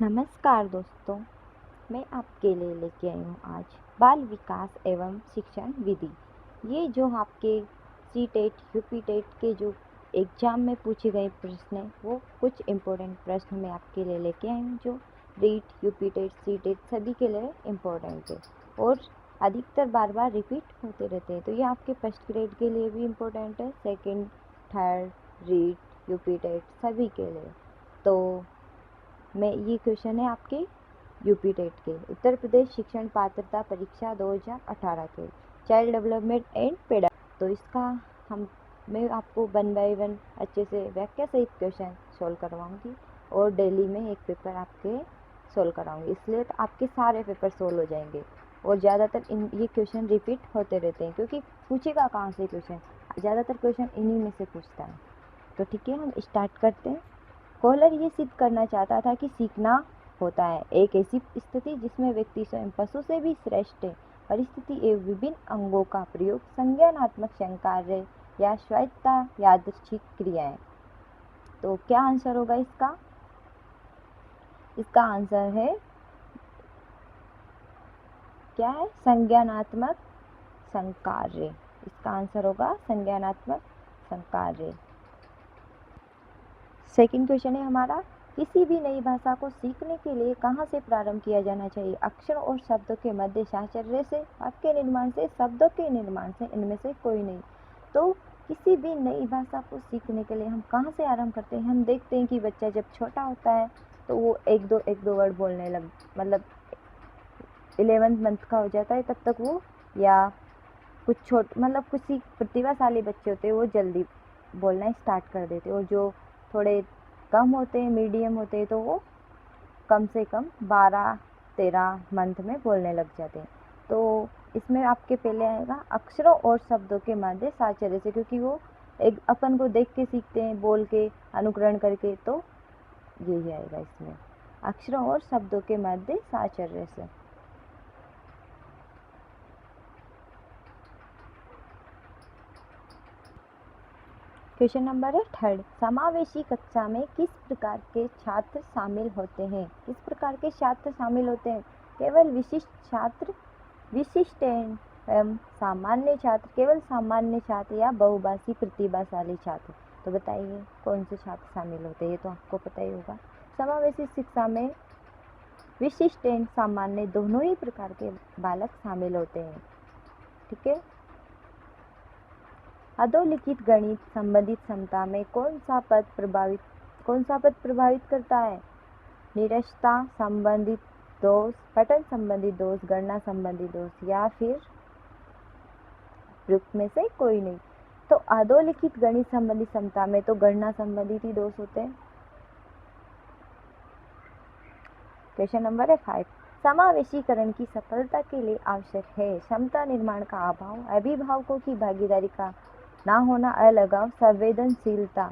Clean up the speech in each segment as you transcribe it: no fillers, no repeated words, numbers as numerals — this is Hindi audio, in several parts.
नमस्कार दोस्तों, मैं आपके लिए लेके आई हूँ आज बाल विकास एवं शिक्षण विधि। ये जो आपके सी टेट यूपी टेट के जो एग्ज़ाम में पूछे गए प्रश्न हैं, वो कुछ इम्पोर्टेंट प्रश्न मैं आपके लिए लेके आई हूँ जो REET UP TET CTET सभी के लिए इम्पोर्टेंट है और अधिकतर बार बार रिपीट होते रहते हैं। तो ये आपके फर्स्ट ग्रेड के लिए भी इम्पोर्टेंट है, second, third, REET, UP TET सभी के लिए। तो ये क्वेश्चन है आपके यूपी टेट के उत्तर प्रदेश शिक्षण पात्रता परीक्षा 2018 के चाइल्ड डेवलपमेंट एंड पेडा। तो इसका मैं आपको 1 बाय 1 अच्छे से व्याख्या सहित क्वेश्चन सोल्व करवाऊंगी और डेली में एक पेपर आपके सोल्व कराऊंगी, इसलिए तो आपके सारे पेपर सोल्व हो जाएंगे। और ज़्यादातर ये क्वेश्चन रिपीट होते रहते हैं क्योंकि पूछेगा कहाँ से क्वेश्चन, ज़्यादातर क्वेश्चन इन्हीं में से पूछता है। तो ठीक है, हम स्टार्ट करते हैं। कोहलर ये सिद्ध करना चाहता था कि सीखना होता है एक ऐसी स्थिति जिसमें व्यक्ति स्वयं पशु से भी श्रेष्ठ है। परिस्थिति एवं विभिन्न अंगों का प्रयोग, संज्ञानात्मक कार्य या स्वायत्ता यादृच्छिक क्रियाएं। तो क्या आंसर होगा इसका? इसका आंसर है क्या है? संज्ञानात्मक संकार्य। इसका आंसर होगा संज्ञानात्मक संकार्य। सेकंड क्वेश्चन है हमारा, किसी भी नई भाषा को सीखने के लिए कहाँ से प्रारंभ किया जाना चाहिए? अक्षरों और शब्दों के मध्य साहचर्य से, वाक्य निर्माण से, शब्दों के निर्माण से, इनमें से कोई नहीं। तो किसी भी नई भाषा को सीखने के लिए हम कहाँ से आरंभ करते हैं? हम देखते हैं कि बच्चा जब छोटा होता है तो वो एक दो वर्ड बोलने मतलब 11th मंथ का हो जाता है, तब तक वो या कुछ कुछ प्रतिभाशाली बच्चे होते हैं वो जल्दी बोलना स्टार्ट कर देते हैं, और जो थोड़े कम होते हैं, मीडियम होते हैं, तो वो कम से कम 12-13 मंथ में बोलने लग जाते हैं। तो इसमें आपके पहले आएगा अक्षरों और शब्दों के मध्य साहचर्य से, क्योंकि वो एक अपन को देख के सीखते हैं, बोल के अनुकरण करके, तो यही आएगा इसमें, अक्षरों और शब्दों के मध्य साहचर्य से। क्वेश्चन नंबर है थर्ड, समावेशी कक्षा में किस प्रकार के छात्र शामिल होते हैं? किस प्रकार के छात्र शामिल होते हैं? केवल विशिष्ट छात्र, विशिष्ट एवं सामान्य छात्र, केवल सामान्य छात्र, या बहुभाषी प्रतिभाशाली छात्र? तो बताइए कौन से छात्र शामिल होते हैं? ये तो आपको पता ही होगा। समावेशी शिक्षा में विशिष्ट एवं सामान्य दोनों ही प्रकार के बालक शामिल होते हैं। ठीक है। अधोलिखित गणित संबंधित क्षमता में कौन सा पद प्रभावित करता है? निरक्षरता संबंधित दोष, पठन संबंधित दोष, गणना संबंधित दोष, या फिर उपयुक्त में से कोई नहीं। तो अधोलिखित गणित संबंधित क्षमता में तो गणना संबंधित ही दोष होते हैं। क्वेश्चन नंबर है 5, समावेशीकरण की सफलता के लिए आवश्यक है क्षमता निर्माण का अभाव, अभिभावकों की भागीदारी का ना होना, अलगाव, संवेदनशीलता।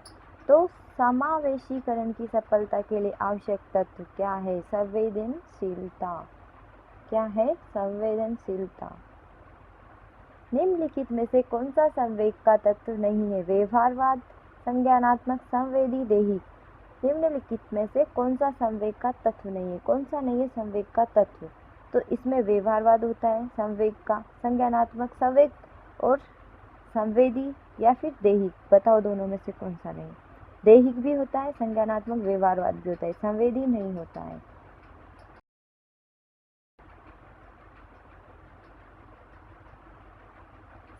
तो समावेशीकरण की सफलता के लिए आवश्यक तत्व क्या है? संवेदनशीलता। क्या है? संवेदनशीलता। निम्नलिखित में से कौन सा संवेग का तत्व नहीं है? व्यवहारवाद, संज्ञानात्मक, संवेदी, देही। निम्नलिखित में से कौन सा संवेग का तत्व नहीं है? कौन सा नहीं है संवेग का तत्व? तो इसमें व्यवहारवाद होता है संवेग का, संज्ञानात्मक संवेग और संवेदी, या फिर देहिक। बताओ दोनों में से कौन सा नहीं? देहिक भी होता है, संज्ञानात्मक व्यवहारवाद भी होता है, संवेदी नहीं होता है।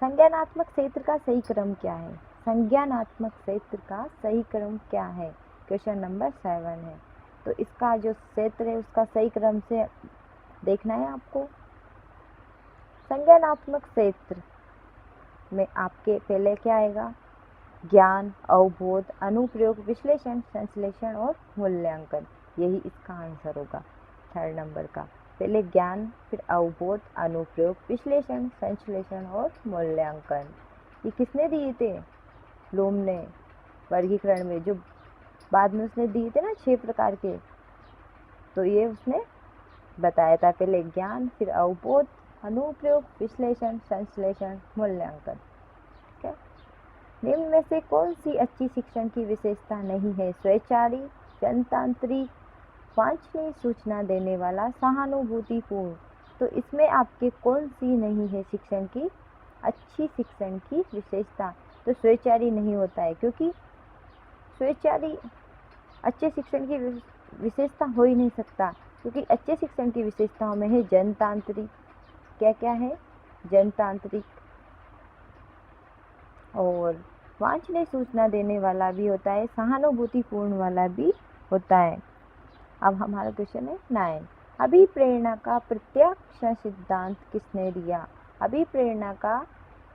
संज्ञानात्मक क्षेत्र का सही क्रम क्या है? संज्ञानात्मक क्षेत्र का सही क्रम क्या है? क्वेश्चन नंबर 7 है। तो इसका जो क्षेत्र है उसका सही क्रम से देखना है आपको। संज्ञानात्मक क्षेत्र में आपके पहले क्या आएगा? ज्ञान, अवबोध, अनुप्रयोग, विश्लेषण, संश्लेषण और मूल्यांकन। यही इसका आंसर होगा 3rd नंबर का। पहले ज्ञान, फिर अवबोध, अनुप्रयोग, विश्लेषण, संश्लेषण और मूल्यांकन। ये किसने दिए थे? ब्लूम ने वर्गीकरण में, जो बाद में उसने दिए थे ना 6 प्रकार के, तो ये उसने बताया था। पहले ज्ञान, फिर अवबोध, अनुप्रयोग, विश्लेषण, संश्लेषण, मूल्यांकन। ठीक है। निम्न में से कौन सी अच्छी शिक्षण की विशेषता नहीं है? स्वैच्छारी, जनतांत्रिक, वांछनीय सूचना देने वाला, सहानुभूतिपूर्ण। तो इसमें आपके कौन सी नहीं है शिक्षण की अच्छी शिक्षण की विशेषता? तो स्वैच्छिक नहीं होता है, क्योंकि स्वैच्छिक अच्छे शिक्षण की विशेषता हो ही नहीं सकता, क्योंकि अच्छे शिक्षण की विशेषताओं में है जनतांत्रिक। क्या क्या है? जनतांत्रिक। और वांछनीय सूचना देने वाला भी होता है, सहानुभूतिपूर्ण वाला भी होता है। अब हमारा क्वेश्चन है 9। अभिप्रेरणा का प्रत्यक्ष सिद्धांत किसने दिया? अभिप्रेरणा का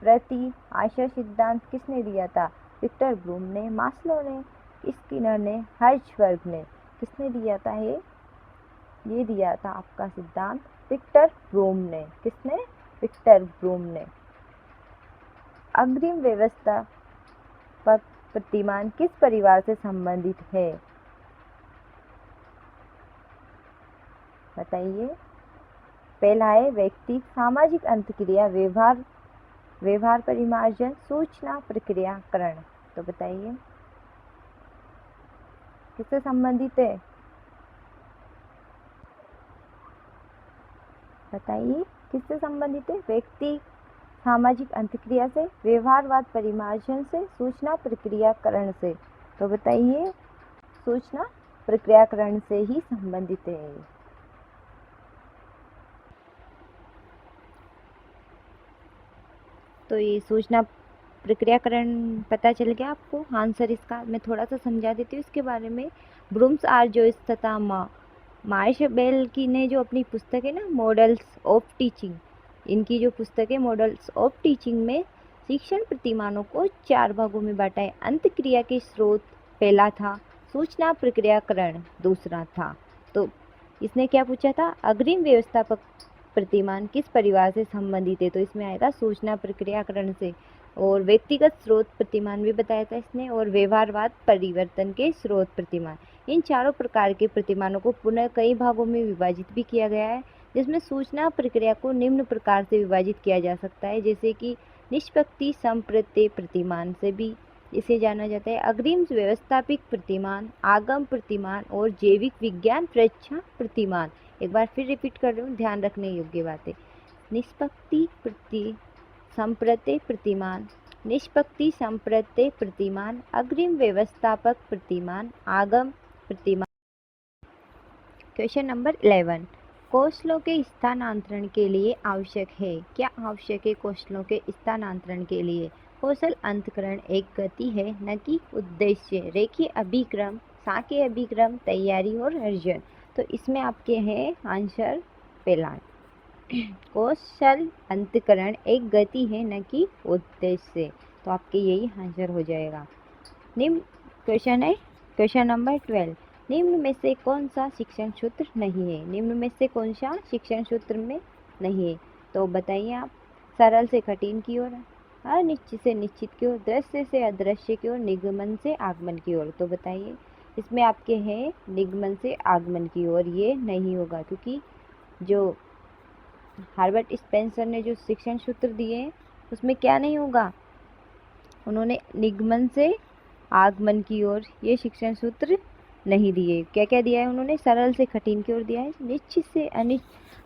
प्रति आशा सिद्धांत किसने दिया था? विक्टर ब्लूम ने, मास्लो ने, स्किनर ने, हर्ट्जबर्ग ने। किसने दिया था ये दिया था आपका सिद्धांत विक्टर ब्लूम ने। किसने? विक्टर ब्लूम ने। अग्रिम व्यवस्थापक प्रतिमान किस परिवार से संबंधित है? बताइए। पहला है व्यक्ति, सामाजिक अंतक्रिया, व्यवहार परिमार्जन, सूचना प्रक्रियाकरण। तो बताइए किससे संबंधित है? बताइए किससे संबंधित है? व्यक्ति सामाजिक अंतक्रिया से, व्यवहारवाद परिमार्जन से, सूचना प्रक्रियाकरण से। तो बताइए सूचना प्रक्रियाकरण से ही संबंधित है। तो ये सूचना प्रक्रियाकरण पता चल गया आपको आंसर इसका? मैं थोड़ा सा समझा देती हूँ इसके बारे में। ब्रूम्स आर जोइस तथा मार्शबेल की ने जो अपनी पुस्तक है ना, मॉडल्स ऑफ टीचिंग, इनकी जो पुस्तक है मॉडल्स ऑफ टीचिंग में शिक्षण प्रतिमानों को 4 भागों में बांटा है। अंतक्रिया के स्रोत पहला था, सूचना प्रक्रियाकरण दूसरा था। तो इसने क्या पूछा था? अग्रिम व्यवस्थापक प्रतिमान किस परिवार से संबंधित है? तो इसमें आएगा सूचना प्रक्रियाकरण से। और व्यक्तिगत स्रोत प्रतिमान भी बताया था इसने, और व्यवहारवाद परिवर्तन के स्रोत प्रतिमान। इन चारों प्रकार के प्रतिमानों को पुनः कई भागों में विभाजित भी किया गया है, जिसमें सूचना प्रक्रिया को निम्न प्रकार से विभाजित किया जा सकता है, जैसे कि निष्पत्ति संप्रत्यय प्रतिमान से भी इसे जाना जाता है, अग्रिम व्यवस्थापिक प्रतिमान, आगम प्रतिमान और जैविक विज्ञान परीक्षा प्रतिमान। एक बार फिर रिपीट कर रही हूँ, ध्यान रखने योग्य बातें। निष्पत्ति संप्रत्यय प्रतिमान, निष्पत्ति संप्रत्यय प्रतिमान, अग्रिम व्यवस्थापक प्रतिमान, आगम प्रतिमान। Question number 11। कौशलों के स्थानांतरण के लिए आवश्यक है। क्या आवश्यक है कौशलों के स्थानांतरण के लिए? कौशल अंतकरण एक गति है, न कि उद्देश्य। रेखीय अभिक्रम, सांख्यिक अभिक्रम, तैयारी और अर्जन। तो इसमें आपके हैं आंसर पहला। कौशल अंतकरण एक गति है, न कि उद्देश्य। तो आपके यही आंसर हो जाएगा। निम्न क्वेश्चन है क्वेश्चन नंबर 12। निम्न में से कौन सा शिक्षण सूत्र नहीं है? निम्न में से कौन सा शिक्षण सूत्र में नहीं है? तो बताइए आप। सरल से कठिन की ओर, अनिश्चित से निश्चित की ओर, दृश्य से अदृश्य की ओर, निगमन से आगमन की ओर। तो बताइए इसमें आपके हैं निगमन से आगमन की ओर। ये नहीं होगा, क्योंकि जो हार्बर्ट स्पेंसर ने जो शिक्षण सूत्र दिए हैं उसमें क्या नहीं होगा? उन्होंने निगमन से आगमन की ओर ये शिक्षण सूत्र नहीं दिए। क्या क्या दिया है उन्होंने? सरल से कठिन की ओर दिया है, निश्चित से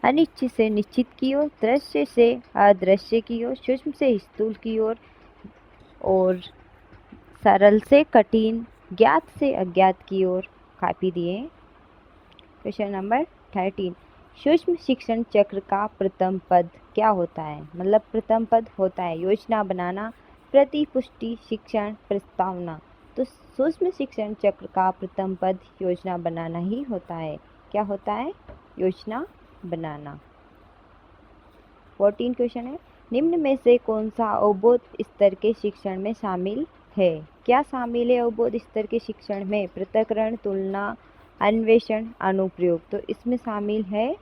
अनिश्चित से निश्चित की ओर, दृश्य से अदृश्य की ओर, सूक्ष्म से स्थूल की ओर, और सरल से कठिन, ज्ञात से अज्ञात की ओर काफी दिए। Question number 13। सूक्ष्म शिक्षण चक्र का प्रथम पद क्या होता है? मतलब प्रथम पद होता है योजना बनाना, प्रतिपुष्टि, शिक्षण, प्रस्तावना। तो सूक्ष्म शिक्षण चक्र का प्रथम पद योजना बनाना ही होता है। क्या होता है? योजना बनाना। 14 क्वेश्चन है, निम्न में से कौन सा अवबोध स्तर के शिक्षण में शामिल है? क्या शामिल है अवबोध स्तर के शिक्षण में? पृथक्करण, तुलना, अन्वेषण, अनुप्रयोग। तो इसमें शामिल है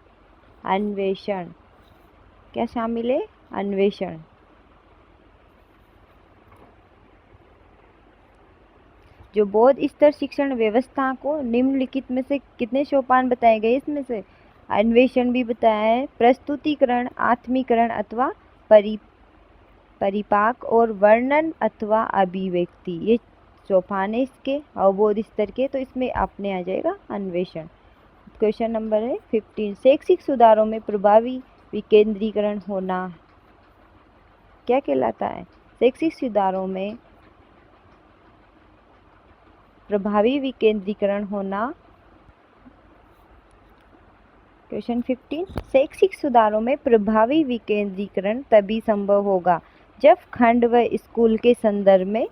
अन्वेषण। क्या शामिल है? अन्वेषण। जो बोध स्तर शिक्षण व्यवस्था को निम्नलिखित में से कितने सोपान बताए गए? इसमें से अन्वेषण भी बताया है, प्रस्तुतिकरण, आत्मीकरण अथवा परिपाक, और वर्णन अथवा अभिव्यक्ति। ये सोपान है इसके अवबोध स्तर के। तो इसमें अपने आ जाएगा अन्वेषण। क्वेश्चन नंबर है 15। शैक्षिक सुधारों में प्रभावी विकेंद्रीकरण होना क्या कहलाता है? शैक्षिक सुधारों में प्रभावी विकेंद्रीकरण होना। क्वेश्चन 15। शैक्षिक सुधारों में प्रभावी विकेंद्रीकरण तभी संभव होगा जब खंड व स्कूल के संदर्भ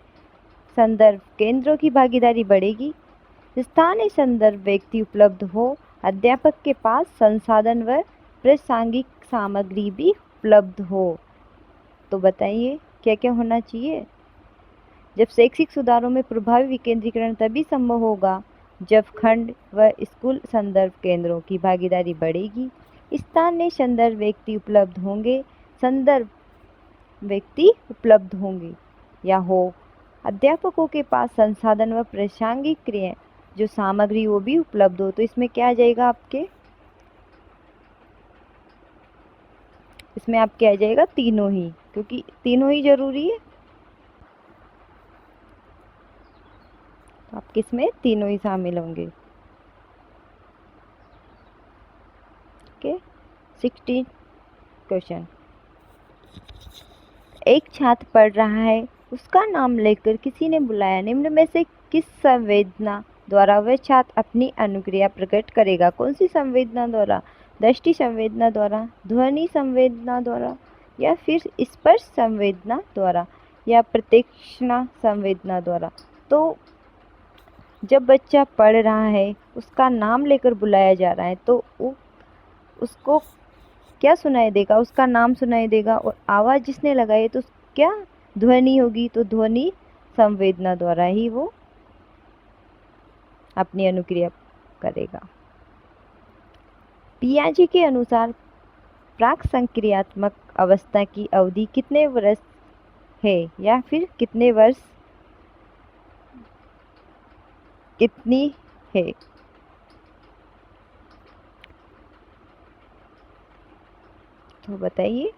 केंद्रों की भागीदारी बढ़ेगी, स्थानीय संदर्भ व्यक्ति उपलब्ध हो, अध्यापक के पास संसाधन व प्रासंगिक सामग्री भी उपलब्ध हो। तो बताइए क्या क्या होना चाहिए? जब शैक्षिक सुधारों में प्रभावी विकेंद्रीकरण तभी संभव होगा जब खंड व स्कूल संदर्भ केंद्रों की भागीदारी बढ़ेगी, स्थानीय संदर्भ व्यक्ति उपलब्ध होंगे या हो, अध्यापकों के पास संसाधन व प्रासंगिक जो सामग्री वो भी उपलब्ध हो। तो इसमें क्या आ जाएगा आपके? इसमें आपके आ जाएगा तीनों ही, क्योंकि तीनों ही जरूरी है। तो आपके इसमें तीनों ही शामिल होंगे। ओके। 16 क्वेश्चन। एक छात्र पढ़ रहा है, उसका नाम लेकर किसी ने बुलाया। निम्न में से किस संवेदना द्वारा वह छात्र अपनी अनुक्रिया प्रकट करेगा? कौन सी संवेदना द्वारा? दृष्टि संवेदना द्वारा, ध्वनि संवेदना द्वारा, या फिर स्पर्श संवेदना द्वारा, या प्रत्यक्षणा संवेदना द्वारा? तो जब बच्चा पढ़ रहा है, उसका नाम लेकर बुलाया जा रहा है, तो उसको क्या सुनाई देगा? उसका नाम सुनाई देगा, और आवाज़ जिसने लगाई है तो क्या ध्वनि होगी? तो ध्वनि संवेदना द्वारा ही वो अपनी अनुक्रिया करेगा। पियाजे के अनुसार प्राक संक्रियात्मक अवस्था की अवधि कितने वर्ष है, या फिर कितनी है? तो बताइए,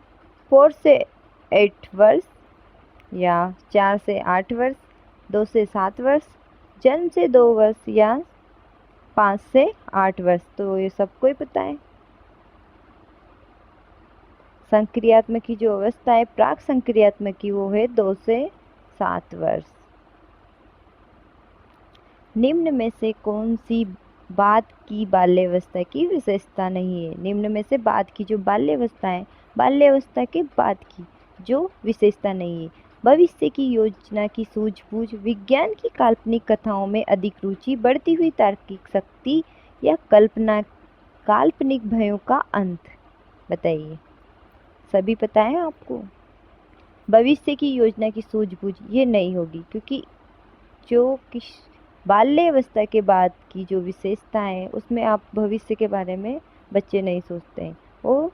4 से 8 वर्ष, या 4 से 8 वर्ष, 2 से 7 वर्ष, जन्म से 2 वर्ष, या 5 से 8 वर्ष? तो ये सबको ही पता है। संक्रियात्मक की जो अवस्था है प्राक संक्रियात्मक की, वो है 2 से 7 वर्ष। निम्न में से कौन सी बाद की बाल्यावस्था की विशेषता नहीं है? निम्न में से बाद की जो बाल्यावस्था है, बाल्यावस्था के बाद की जो विशेषता नहीं है। भविष्य की योजना की सूझबूझ, विज्ञान की काल्पनिक कथाओं में अधिक रुचि, बढ़ती हुई तार्किक शक्ति, या कल्पना काल्पनिक भयों का अंत? बताइए। सभी पता है आपको। भविष्य की योजना की सूझबूझ ये नहीं होगी, क्योंकि जो बाल्यावस्था के बाद की जो विशेषता है उसमें आप भविष्य के बारे में बच्चे नहीं सोचते हैं, वो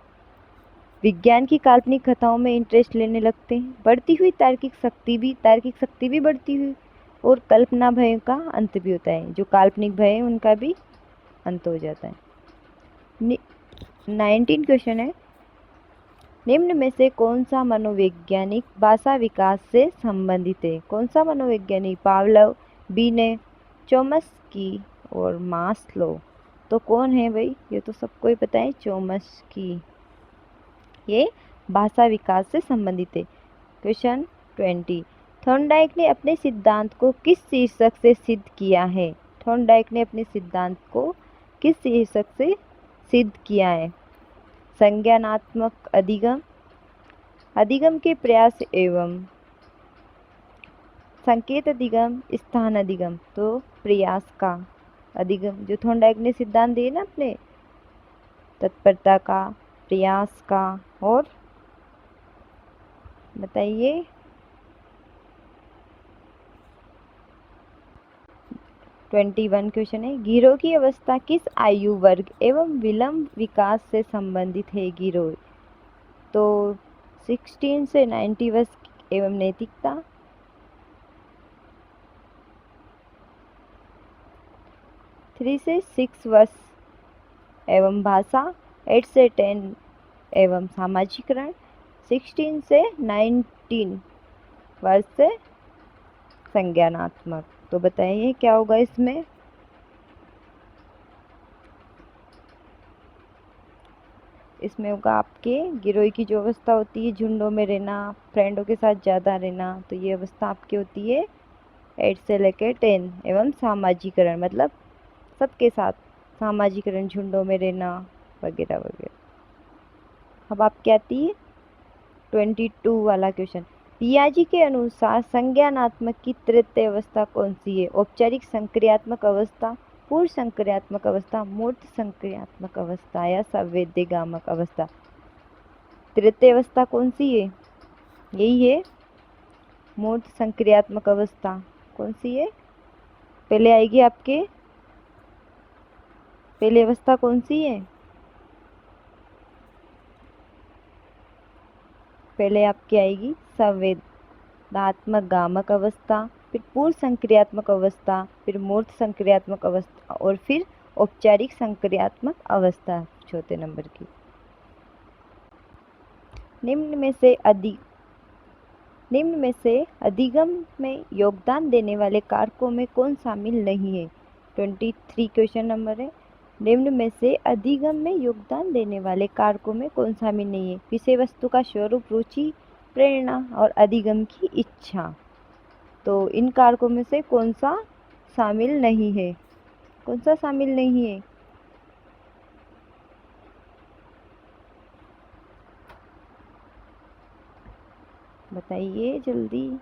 विज्ञान की काल्पनिक कथाओं में इंटरेस्ट लेने लगते हैं। बढ़ती हुई तार्किक शक्ति भी बढ़ती हुई, और कल्पना भय का अंत भी होता है। जो काल्पनिक भय है उनका भी अंत हो जाता है। 19 क्वेश्चन है, निम्न में से कौन सा मनोवैज्ञानिक भाषा विकास से संबंधित है? कौन सा मनोवैज्ञानिक? पावलोव, बीने, चोम्स्की और मास्लो। तो कौन है भाई? ये तो सबको ही पता है, चोम्स्की। ये भाषा विकास से संबंधित है। क्वेश्चन 20। थॉर्नडाइक ने अपने सिद्धांत को किस शीर्षक से सिद्ध किया है? थॉर्नडाइक ने अपने सिद्धांत को किस शीर्षक से सिद्ध किया है? संज्ञानात्मक अधिगम, अधिगम के प्रयास एवं संकेत अधिगम, स्थान अधिगम। तो प्रयास का अधिगम, जो थॉर्नडाइक ने सिद्धांत दिए ना अपने, तत्परता का, प्रयास का, और बताइए 21 क्वेश्चन है, गिरोह की अवस्था किस आयु वर्ग एवं विलंब विकास से संबंधित है? गिरोह तो 16 से 90 वर्ष एवं नैतिकता, 3 से 6 वर्ष एवं भाषा, 8 से 10 एवं सामाजिकरण, 16 से 19 वर्ष से संज्ञानात्मक। तो बताइए क्या होगा इसमें? इसमें होगा आपके गिरोही की जो अवस्था होती है, झुंडों में रहना, फ्रेंडों के साथ ज़्यादा रहना, तो ये अवस्था आपकी होती है 8 से लेकर 10। एवं सामाजिकरण मतलब सबके साथ सामाजिकरण, झुंडों में रहना वगैरह वगैरह। अब आपकी आती है 22 वाला क्वेश्चन। पियाजी के अनुसार संज्ञानात्मक की तृतीय अवस्था कौन सी है? औपचारिक संक्रियात्मक अवस्था, पूर्व संक्रियात्मक अवस्था, मूर्त संक्रियात्मक अवस्था या संवेदीगामक अवस्था। तृतीय अवस्था कौन सी है? यही है मूर्त संक्रियात्मक अवस्था। कौन सी है? पहले आएगी आपके, पहली अवस्था कौन सी है? पहले आपकी आएगी संवेदनात्मक गामक अवस्था, फिर पूर्व संक्रियात्मक अवस्था, फिर मूर्त संक्रियात्मक अवस्था और फिर औपचारिक संक्रियात्मक अवस्था चौथे नंबर की। निम्न में से अधिगम में योगदान देने वाले कारकों में कौन शामिल नहीं है? 23 क्वेश्चन नंबर है। निम्न में से अधिगम में योगदान देने वाले कारकों में कौन शामिल नहीं है? विषय वस्तु का स्वरूप, रुचि, प्रेरणा और अधिगम की इच्छा। तो इन कारकों में से कौन सा शामिल नहीं है? कौन सा शामिल नहीं है? बताइए जल्दी।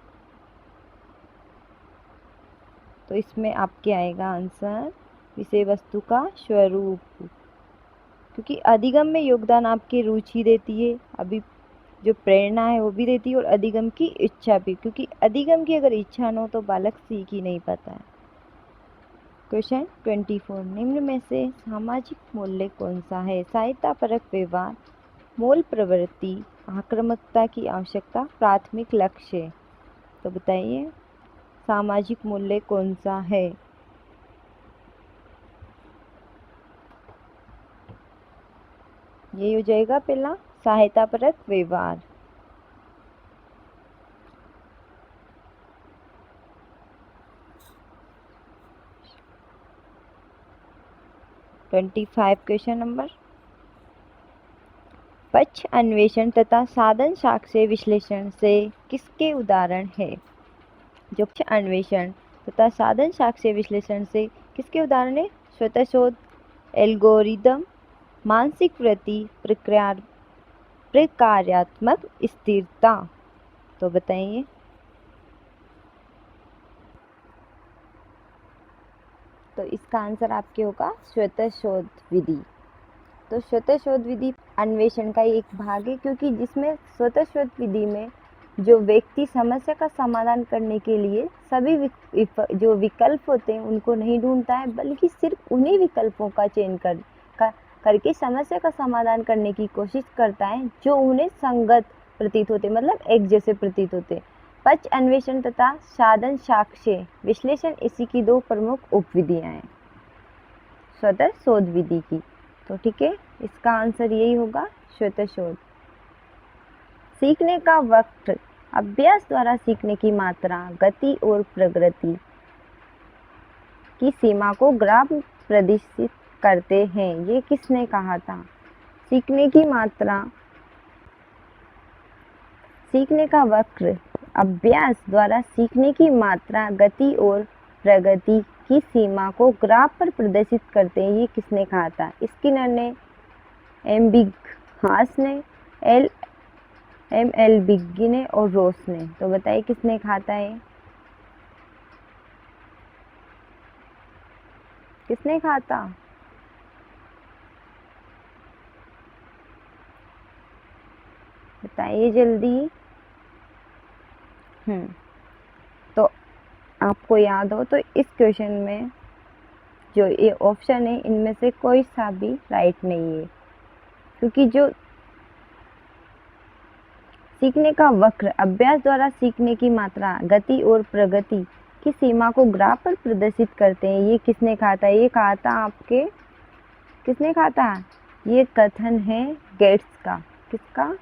तो इसमें आपके आएगा आंसर विषय वस्तु का स्वरूप, क्योंकि अधिगम में योगदान आपकी रुचि देती है, अभी जो प्रेरणा है वो भी देती है, और अधिगम की इच्छा भी, क्योंकि अधिगम की अगर इच्छा न हो तो बालक सीख ही नहीं पाता है। क्वेश्चन 24। निम्न में से सामाजिक मूल्य कौन सा है? सहायता परक व्यवहार, मूल प्रवृत्ति, आक्रामकता की आवश्यकता, प्राथमिक लक्ष्य। तो बताइए सामाजिक मूल्य कौन सा है? ये हो जाएगा पहला सहायता परक व्यवहार। Twenty 25 question number. पक्ष अन्वेषण तथा साधन साक्ष्य विश्लेषण से किसके उदाहरण है? जो पक्ष अन्वेषण तथा साधन साक्ष्य विश्लेषण से किसके उदाहरण है? स्वतः शोध, एल्गोरिदम, मानसिक वृत्ति, प्रकार्यात्मक स्थिरता। तो बताइए। तो इसका आंसर आपके होगा स्वतः शोध विधि। तो स्वतः शोध विधि अन्वेषण का एक भाग है, क्योंकि जिसमें स्वतः शोध विधि में जो व्यक्ति समस्या का समाधान करने के लिए सभी जो विकल्प होते हैं उनको नहीं ढूंढता है, बल्कि सिर्फ उन्हीं विकल्पों का चयन करके समस्या का समाधान करने की कोशिश करता है जो उन्हें संगत प्रतीत होते, मतलब एक जैसे प्रतीत होते। पक्ष अन्वेषण तथा साधन साक्ष्य विश्लेषण इसी की दो प्रमुख उपविधियां हैं स्वतः शोध विधि की। तो ठीक है, इसका आंसर यही होगा स्वतः शोध। सीखने का वक्त, अभ्यास द्वारा सीखने की मात्रा, गति और प्रगति की सीमा को ग्राफ प्रदर्शित करते हैं। ये किसने कहा था? सीखने की मात्रा, सीखने का वक्र, अभ्यास द्वारा सीखने की मात्रा, गति और प्रगति की सीमा को ग्राफ पर प्रदर्शित करते हैं। ये किसने कहा था? स्किनर ने, एम्बिगहास ने, एल बिग्गी ने और रोस ने। तो बताइए किसने कहा था? ये किसने कहा था? बताइए जल्दी। तो आपको याद हो तो इस क्वेश्चन में जो ये ऑप्शन है इनमें से कोई सा भी राइट नहीं है, क्योंकि जो सीखने का वक्र, अभ्यास द्वारा सीखने की मात्रा, गति और प्रगति की सीमा को ग्राफ पर प्रदर्शित करते हैं, ये किसने कहा था? ये कहा था आपके, किसने कहा था? ये कथन है गेट्स का। किसका?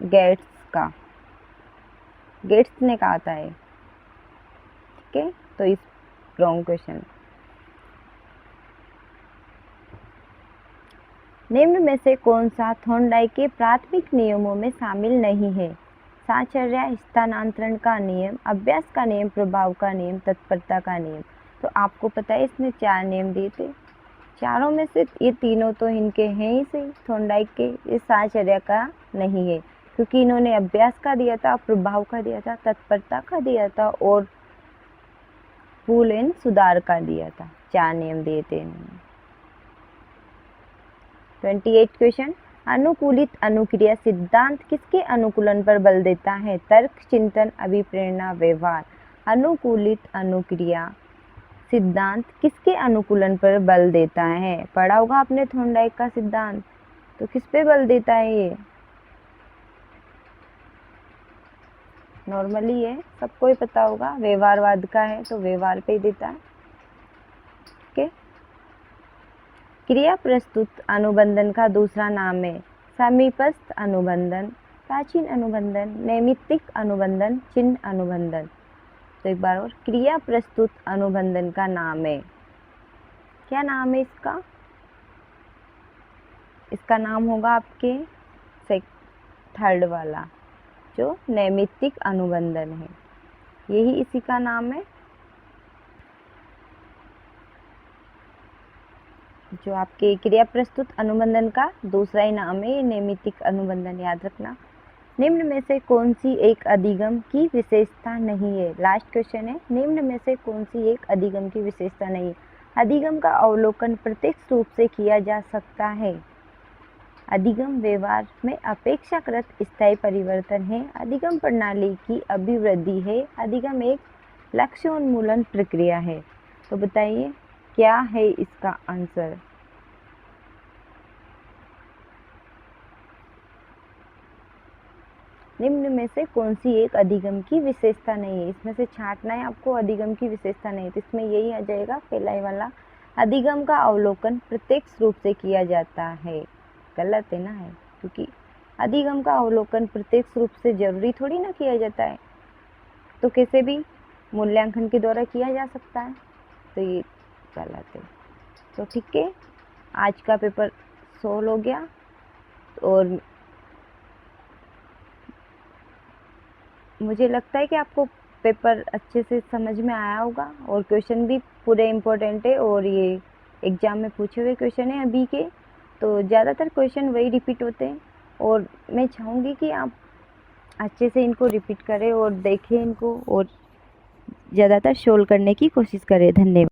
गेट्स का। गेट्स ने कहा था ये। ठीक है, तो इस रॉन्ग क्वेश्चन। निम्न में से कौन सा थॉर्नडाइक के प्राथमिक नियमों में शामिल नहीं है? साहचर्य, स्थानांतरण का नियम, अभ्यास का नियम, प्रभाव का नियम, तत्परता का नियम। तो आपको पता है इसने 4 नियम दिए थे, चारों में से ये तीनों तो इनके हैं ही सही, थॉर्नडाइक के। ये साहचर्य का नहीं है क्योंकि इन्होंने अभ्यास का दिया था, प्रभाव का दिया था, तत्परता का दिया था और पुल एंड सुधार का दिया था। 4 नियम दिए थे इन्होंने। 28 क्वेश्चन, अनुकूलित अनुक्रिया सिद्धांत किसके अनुकूलन पर बल देता है? तर्क, चिंतन, अभिप्रेरणा, व्यवहार। अनुकूलित अनुक्रिया सिद्धांत किसके अनुकूलन पर बल देता है? पढ़ा होगा आपने थॉर्नडाइक का सिद्धांत, तो किस पे बल देता है ये? नॉर्मली है, सबको ही पता होगा, व्यवहारवाद का है तो व्यवहार पे ही देता है। ओके, क्रिया प्रस्तुत अनुबंधन का दूसरा नाम है समीपस्थ अनुबंधन, प्राचीन अनुबंधन, नैमित्तिक अनुबंधन, चिन्ह अनुबंधन। तो एक बार और, क्रिया प्रस्तुत अनुबंधन का नाम है, क्या नाम है इसका? इसका नाम होगा आपके थर्ड वाला, जो नैमित्तिक अनुबंधन है, यही इसी का नाम है। जो आपके क्रिया प्रस्तुत अनुबंधन का दूसरा ही नाम है, नैमित्तिक अनुबंधन, याद रखना। निम्न में से कौन सी एक अधिगम की विशेषता नहीं है? लास्ट क्वेश्चन है, निम्न में से कौन सी एक अधिगम की विशेषता नहीं है? अधिगम का अवलोकन प्रत्यक्ष रूप से किया जा सकता है। अधिगम व्यवहार में अपेक्षाकृत स्थायी परिवर्तन है। अधिगम प्रणाली की अभिवृद्धि है। अधिगम एक लक्ष्योन्मूलन प्रक्रिया है। तो बताइए क्या है इसका आंसर? निम्न में से कौन सी एक अधिगम की विशेषता नहीं है? इसमें से छांटना है आपको, अधिगम की विशेषता नहीं, तो इसमें यही आ जाएगा पहला ही वाला, अधिगम का अवलोकन प्रत्यक्ष रूप से किया जाता है। गलत है ना, है, क्योंकि अधिगम का अवलोकन प्रत्यक्ष रूप से जरूरी थोड़ी ना किया जाता है, तो कैसे भी मूल्यांकन के द्वारा किया जा सकता है, तो ये गलत है। तो ठीक है, आज का पेपर सोल्व हो गया और मुझे लगता है कि आपको पेपर अच्छे से समझ में आया होगा और क्वेश्चन भी पूरे इम्पोर्टेंट है और ये एग्ज़ाम में पूछे हुए क्वेश्चन है अभी के, तो ज़्यादातर क्वेश्चन वही रिपीट होते हैं और मैं चाहूँगी कि आप अच्छे से इनको रिपीट करें और देखें इनको और ज़्यादातर सोल्व करने की कोशिश करें। धन्यवाद।